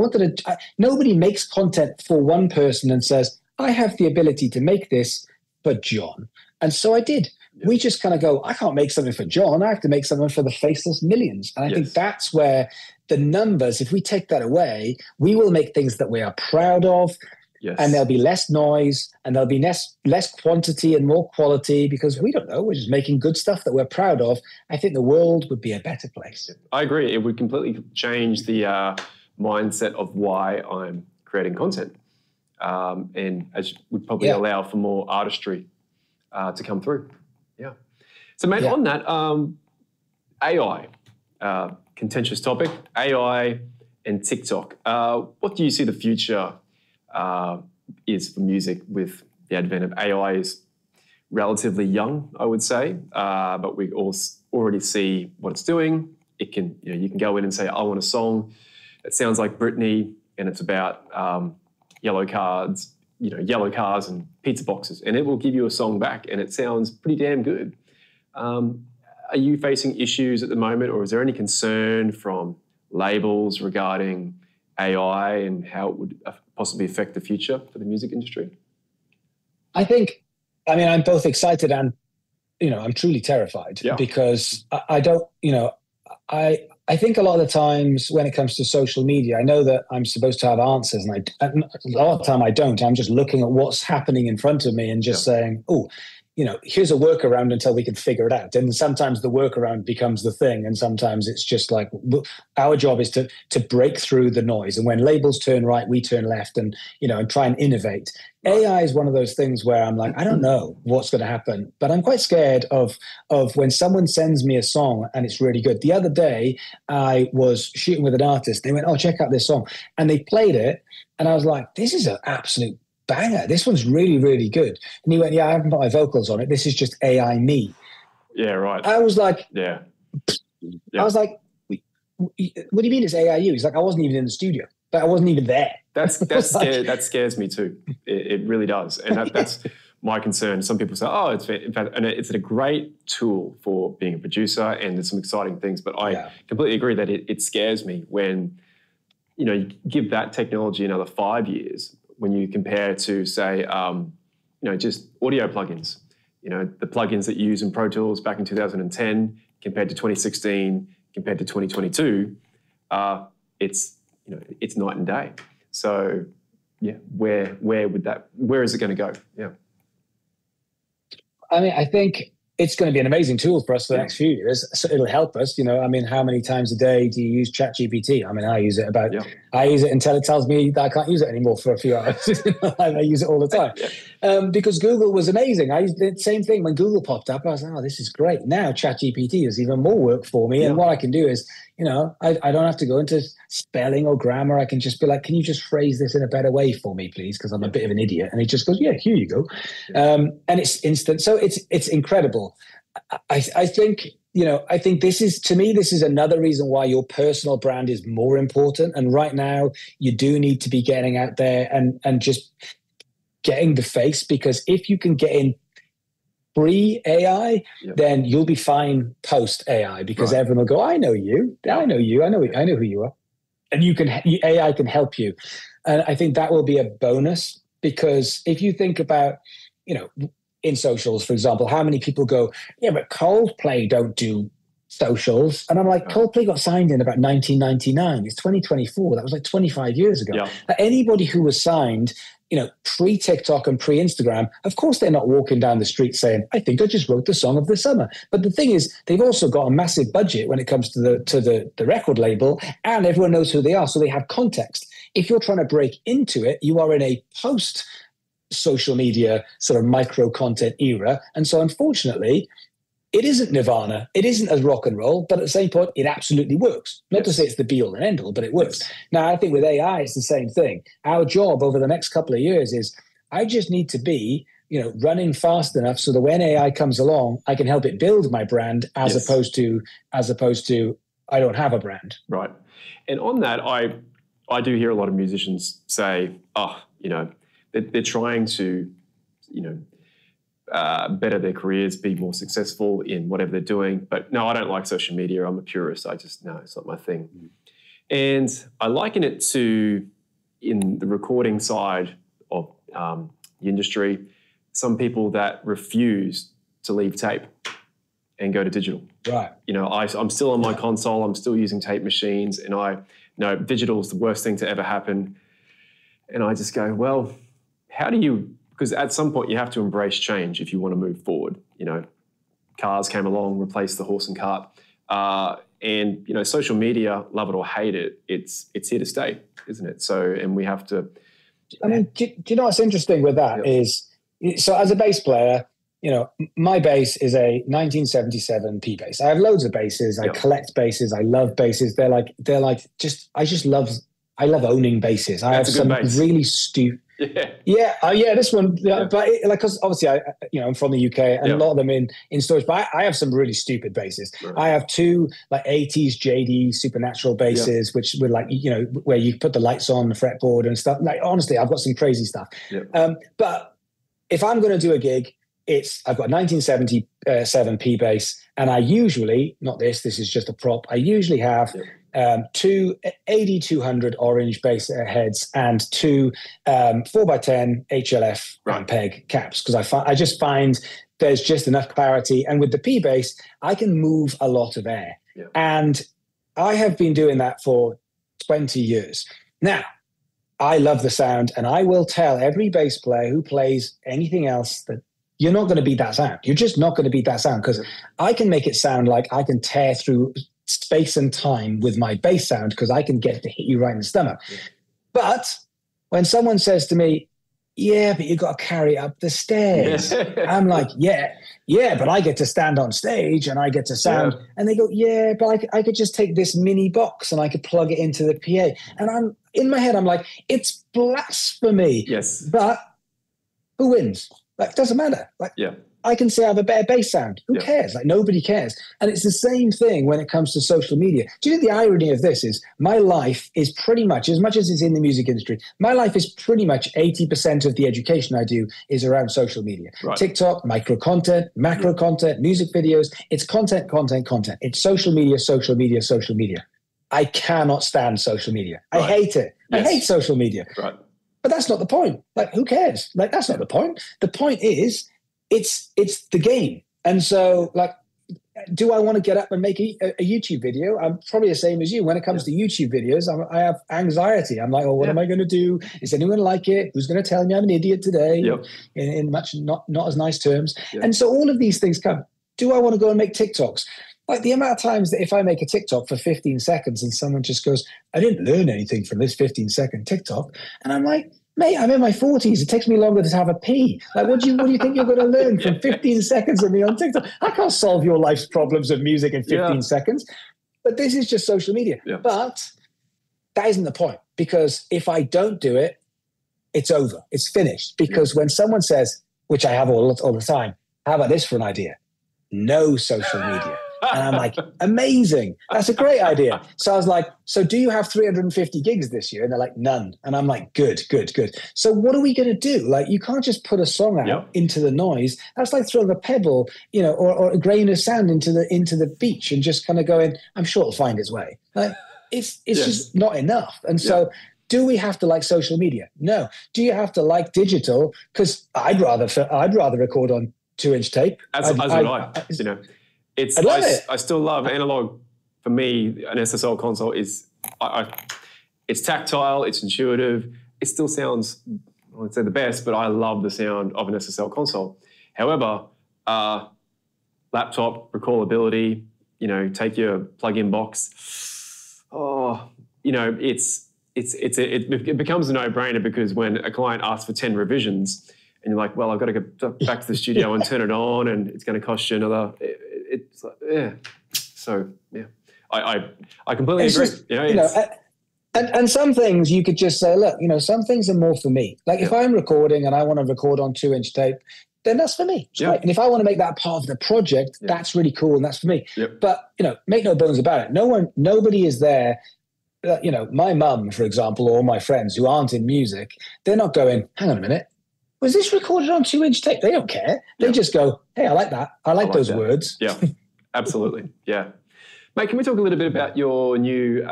nobody makes content for one person and says, I have the ability to make this for John. And so I did. Yeah. We just kind of go, I can't make something for John. I have to make something for the faceless millions. And I think that's where the numbers, if we take that away, we will make things that we are proud of. Yes. And there'll be less noise and there'll be less quantity and more quality because we don't know. We're just making good stuff that we're proud of. I think the world would be a better place. I agree. It would completely change the mindset of why I'm creating content. And it would probably allow for more artistry to come through. Yeah. So, mate, on that, AI, contentious topic, AI and TikTok. What do you see the future is for music with the advent of AI? Is relatively young, I would say, but we already see what it's doing. It can, you can go in and say, I want a song that sounds like Britney, and it's about yellow cars and pizza boxes, and it will give you a song back, and it sounds pretty damn good. Are you facing issues at the moment, or is there any concern from labels regarding AI and how it would possibly affect the future for the music industry? I'm both excited and, I'm truly terrified because I don't, I think a lot of the times when it comes to social media, I know that I'm supposed to have answers and a lot of the time I don't. I'm just looking at what's happening in front of me and just saying, oh, here's a workaround until we can figure it out. And sometimes the workaround becomes the thing. And sometimes it's just like our job is to break through the noise. And when labels turn right, we turn left and try and innovate. AI is one of those things where I'm like, I don't know what's going to happen, but I'm quite scared of when someone sends me a song and it's really good. The other day I was shooting with an artist. They went, oh, check out this song. And they played it. And I was like, this is an absolute banger. This one's really, really good. And he went, yeah, I haven't put my vocals on it. This is just AI me. Yeah, right. I was like, I was like, what do you mean it's AI you? He's like, I wasn't even in the studio, but I wasn't even there. That scares me too. It really does. And that's my concern. Some people say, oh, it's a great tool for being a producer and there's some exciting things, but I completely agree that it scares me when, you give that technology another 5 years. when you compare to, say, just audio plugins. The plugins that you use in Pro Tools back in 2010 compared to 2016, compared to 2022, it's night and day. So, yeah, where is it going to go? Yeah. I mean, I think it's going to be an amazing tool for us for the next few years. So it'll help us. How many times a day do you use ChatGPT? I mean, I use it until it tells me that I can't use it anymore for a few hours. I use it all the time. Because Google was amazing. I used the same thing when Google popped up. I was like, oh, this is great. Now ChatGPT is even more work for me. And what I can do is, I don't have to go into spelling or grammar. I can just be like, can you just phrase this in a better way for me, please? Because I'm a bit of an idiot. And it just goes, yeah, here you go. And it's instant. So it's incredible. I think this is another reason why your personal brand is more important. And right now you do need to be getting out there and just getting the face, because if you can get in pre-AI, then you'll be fine post-AI, because everyone will go, I know you, I know who you are. And AI can help you. And I think that will be a bonus, because if you think about, in socials, for example, how many people go, yeah, but Coldplay don't do socials. And I'm like, Coldplay got signed in about 1999. It's 2024. That was like 25 years ago. Yeah. Anybody who was signed, pre-TikTok and pre-Instagram, of course they're not walking down the street saying, I think I just wrote the song of the summer. But the thing is, they've also got a massive budget when it comes to the record label, and everyone knows who they are, so they have context. If you're trying to break into it, you are in a post-social media sort of micro-content era. And so unfortunately, it isn't Nirvana. It isn't as rock and roll, but at the same point, it absolutely works. Not to say it's the be-all and end-all, but it works. Yes. Now, I think with AI, it's the same thing. Our job over the next couple of years is, I just need to be, running fast enough so that when AI comes along, I can help it build my brand as opposed to I don't have a brand. Right. And on that, I do hear a lot of musicians say, they're trying to, better their careers, be more successful in whatever they're doing. But no, I don't like social media. I'm a purist. It's not my thing. And I liken it to, in the recording side of the industry, some people that refuse to leave tape and go to digital. Right. I'm still on my console. I'm still using tape machines, and digital is the worst thing to ever happen. And I just go, well, how do you? Because at some point you have to embrace change if you want to move forward. Cars came along, replaced the horse and cart, and social media, love it or hate it, it's here to stay, isn't it? So, and we have to. I mean, do you know what's interesting with that is, so as a bass player, my bass is a 1977 P bass. I have loads of basses. I collect basses. I love basses. I love owning basses. I have some really stupid. This one. But because obviously I'm from the UK, and a lot of them in storage. But I have some really stupid basses. Right. I have two 80s JD Supernatural basses, which were where you put the lights on the fretboard and stuff. Honestly, I've got some crazy stuff. But if I'm going to do a gig, I've got a 1977 P bass, and I usually, this is just a prop, I usually have two 8200 orange bass heads and two 4x10 HLF peg caps, because I just find there's just enough clarity. And with the P bass, I can move a lot of air. Yeah. And I have been doing that for 20 years. Now, I love the sound, and I will tell every bass player who plays anything else that you're not going to beat that sound. You're just not going to beat that sound, because I can make it sound like I can tear through space and time with my bass sound, because I can get to hit you right in the stomach. Yeah. But when someone says to me, yeah, but you got to carry it up the stairs. I'm like, yeah, but I get to stand on stage and I get to sound. Yeah. And they go, yeah, but I could just take this mini box and I could plug it into the PA. And in my head, I'm like, it's blasphemy. Yes. But who wins? It doesn't matter. I can say I have a better bass sound. Who cares? Nobody cares. And it's the same thing when it comes to social media. Do you know the irony of this is, my life is pretty much as it's in the music industry, my life is pretty much 80% of the education I do is around social media. Right. TikTok, micro content, macro content, music videos. It's content. It's social media. I cannot stand social media. Right. I hate it. Yes. I hate social media. Right. But that's not the point. Like, who cares? Like, that's not the point. The point is, it's the game. And so, like, do I want to get up and make a YouTube video? I'm probably the same as you. When it comes to YouTube videos, I have anxiety. I'm like, oh, what am I going to do? Is anyone like it? Who's going to tell me I'm an idiot today? In much not as nice terms. And so all of these things come. Do I want to go and make TikToks? Like, the amount of times that if I make a TikTok for 15 seconds and someone just goes, I didn't learn anything from this 15-second TikTok. And I'm like, mate, I'm in my 40s. It takes me longer to have a pee. Like, what do you think you're going to learn from 15 seconds of me on TikTok? I can't solve your life's problems of music in 15 seconds. But this is just social media. But that isn't the point, because if I don't do it, it's over. It's finished. Because when someone says, which I have all the time, how about this for an idea? No social media. And I'm like, amazing. That's a great idea. So I was like, so do you have 350 gigs this year? And they're like, none. And I'm like, good. So what are we going to do? Like, you can't just put a song out into the noise. That's like throwing a pebble, or a grain of sand into the beach and just kind of going, I'm sure it'll find its way. Like, it's just not enough. And so do we have to like social media? No. Do you have to like digital? Because I'd rather record on 2-inch tape. As would I. I still love analog. For me, an SSL console is, it's tactile, it's intuitive. It still sounds, I wouldn't say the best, but I love the sound of an SSL console. However, laptop recallability, take your plug-in box. It becomes a no-brainer, because when a client asks for 10 revisions, and you're like, well, I've got to go back to the studio and turn it on, and it's going to cost you another. It's like, So I completely agree. And some things you could just say, look, some things are more for me. Like, if I'm recording and I want to record on 2-inch tape, then that's for me. Right? And if I want to make that part of the project, that's really cool, and that's for me. But make no bones about it. Nobody is there. My mum, for example, or my friends who aren't in music, they're not going, hang on a minute, was this recorded on 2-inch tape? They don't care. They just go, hey, I like that. I like those words. Yeah, absolutely. Yeah. Mate, can we talk a little bit about your new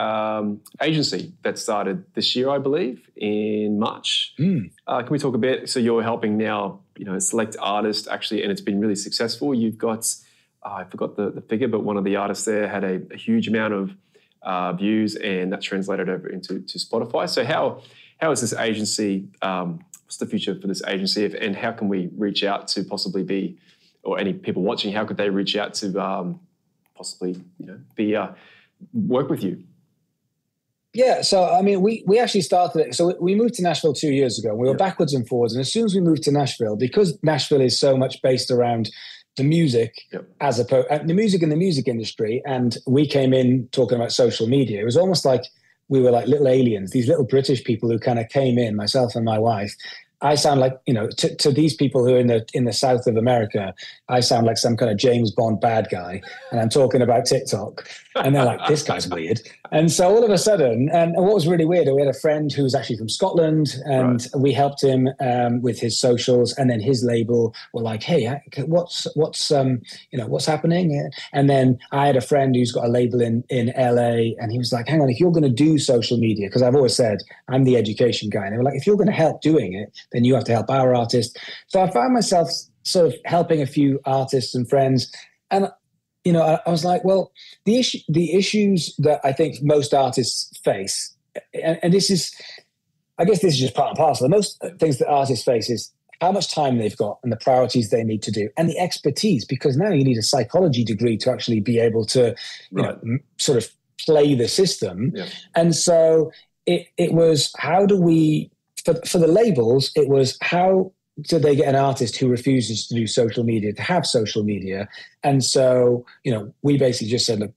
agency that started this year, I believe, in March? Can we talk a bit? So you're helping now, select artists, actually, and it's been really successful. You've got, I forgot the figure, but one of the artists there had a huge amount of views, and that translated over into Spotify. So how is this agency, what's the future for this agency, and how can we reach out to possibly or any people watching, how could they reach out to possibly, work with you? Yeah, so I mean, we actually started it. So we moved to Nashville 2 years ago. We were backwards and forwards, and as soon as we moved to Nashville, because Nashville is so much based around the music, as opposed the music in the music industry, and we came in talking about social media. It was almost like we were like little aliens, these little British people who kind of came in, myself and my wife. I sound like, to these people who are in the south of America, I sound like some kind of James Bond bad guy, and I'm talking about TikTok, and they're like, this guy's weird. And so all of a sudden, and what was really weird, we had a friend who was actually from Scotland, and we helped him with his socials, and then his label were like, hey, what's happening? And then I had a friend who's got a label in LA, and he was like, hang on, if you're going to do social media, because I've always said I'm the education guy, and they were like, if you're going to help doing it, then you have to help our artists. So I found myself sort of helping a few artists and friends, and I was like, well, the issues that I think most artists face, and this is, I guess this is just part and parcel. The most things that artists face is how much time they've got and the priorities they need to do, and the expertise, because now you need a psychology degree to actually be able to, sort of play the system. And so it was, how do we, for the labels, it was how do they get an artist who refuses to do social media to have social media? And so, we basically just said, look,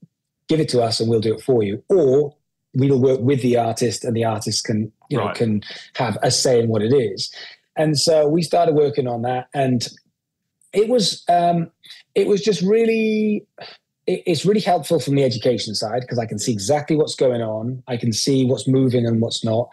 give it to us and we'll do it for you. Or we'll work with the artist, and the artist can, can have a say in what it is. And so we started working on that, and it was just really, it's really helpful from the education side, because I can see exactly what's going on. I can see what's moving and what's not.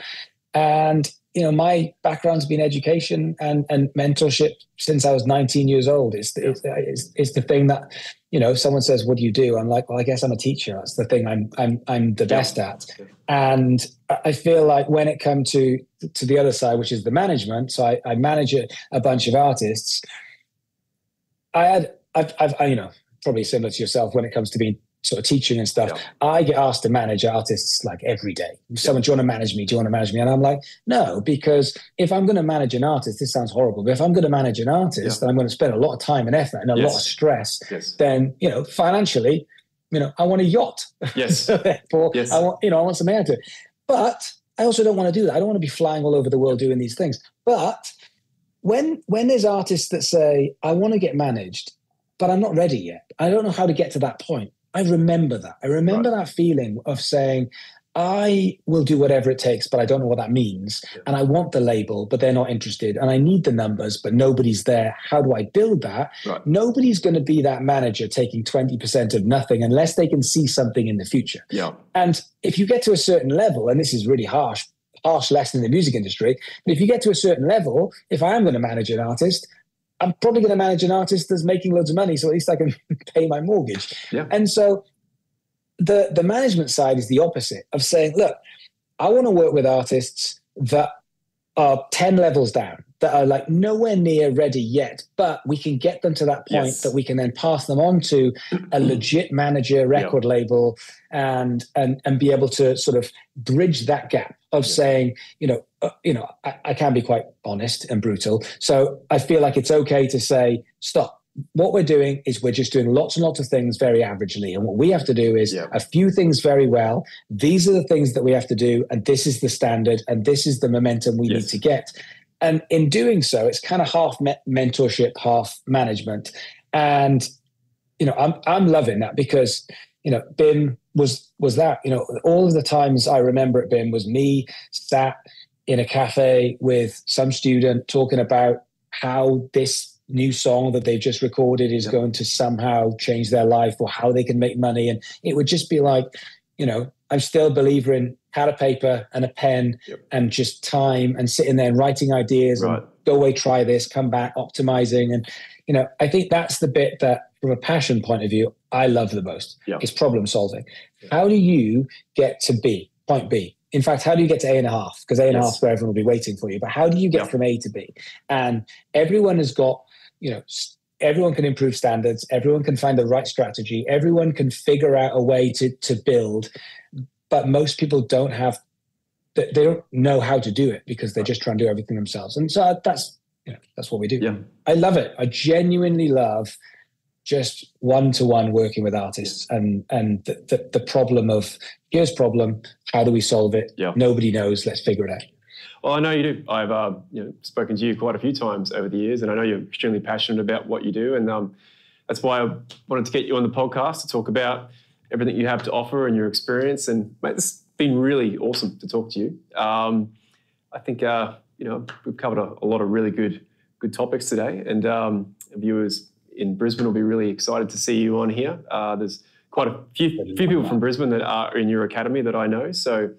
And my background's been education and mentorship since I was 19 years old. It's the thing that, if someone says, what do you do? I'm like, well, I guess I'm a teacher. That's the thing I'm the best at. And I feel like when it comes to the other side, which is the management, so I manage a bunch of artists. I've probably similar to yourself when it comes to being sort of teaching and stuff. Yeah. I get asked to manage artists like every day. Someone, do you want to manage me? Do you want to manage me? And I'm like, no, because if I'm going to manage an artist, this sounds horrible, but if I'm going to manage an artist and I'm going to spend a lot of time and effort and a lot of stress, then, financially, I want a yacht. Yes. So therefore, I want some air to it. But I also don't want to do that. I don't want to be flying all over the world doing these things. But when there's artists that say, I want to get managed, but I'm not ready yet, I don't know how to get to that point. I remember that. I remember that feeling of saying, I will do whatever it takes, but I don't know what that means. Yeah. And I want the label, but they're not interested. And I need the numbers, but nobody's there. How do I build that? Right. Nobody's going to be that manager taking 20% of nothing unless they can see something in the future. Yeah. And if you get to a certain level, and this is really harsh lesson in the music industry, but if you get to a certain level, if I am going to manage an artist, I'm probably going to manage an artist that's making loads of money, so at least I can pay my mortgage. Yeah. And so the management side is the opposite of saying, look, I want to work with artists that are 10 levels down, that are like nowhere near ready yet, but we can get them to that point that we can then pass them on to a legit manager, record label, and be able to sort of bridge that gap of saying, I can be quite honest and brutal. So I feel like it's okay to say, stop. What we're doing is we're just doing lots and lots of things very averagely. And what we have to do is a few things very well. These are the things that we have to do. And this is the standard. And this is the momentum we need to get. And in doing so, it's kind of half mentorship, half management. And, I'm loving that because, BIMM was that, all of the times I remember at BIMM was me sat in a cafe with some student talking about how this new song that they've just recorded is going to somehow change their life or how they can make money. And it would just be like, I'm still a believer in pad of paper and a pen and just time and sitting there and writing ideas and go away, try this, come back, optimizing. And, I think that's the bit that from a passion point of view, I love the most is problem solving. How do you get to point B? In fact, how do you get to A.5? Because A.5 is where everyone will be waiting for you. But how do you get from A to B? And everyone has got, everyone can improve standards. Everyone can find the right strategy. Everyone can figure out a way to build. But most people don't know how to do it because they're just trying to do everything themselves. And so that's what we do. Yeah. I love it. I genuinely love just one-to-one working with artists and the problem of, here's problem, how do we solve it? Yeah. Nobody knows, let's figure it out. Well, I know you do. I've spoken to you quite a few times over the years, and I know you're extremely passionate about what you do, and that's why I wanted to get you on the podcast to talk about everything you have to offer and your experience. And mate, it's been really awesome to talk to you. I think we've covered a lot of really good topics today, and viewers in Brisbane will be really excited to see you on here. There's quite a few people from Brisbane that are in your academy that I know. So,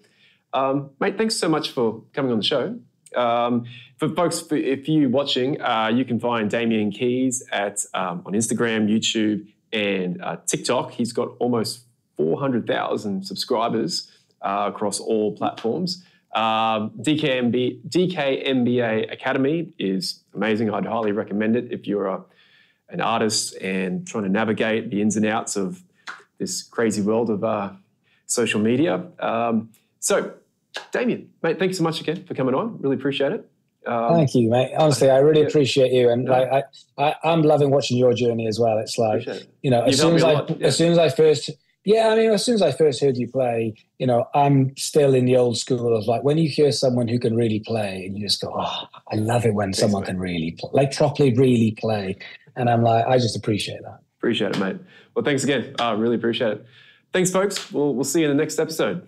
mate, thanks so much for coming on the show. For folks, if you're watching, you can find Damian Keys on Instagram, YouTube, and TikTok. He's got almost 400,000 subscribers across all platforms. DKMBA Academy is amazing. I'd highly recommend it if you're an artist and trying to navigate the ins and outs of this crazy world of social media. So, Damian, mate, thanks so much again for coming on. Really appreciate it. Thank you, mate. Honestly, I really appreciate you, and I'm loving watching your journey as well. It's like as soon as I first heard you play, I'm still in the old school of like when you hear someone who can really play, and you just go, oh, I love it when someone can really play, like properly really play, and I'm like, I just appreciate that. Appreciate it, mate. Well, thanks again. I really appreciate it. Thanks, folks. We'll see you in the next episode.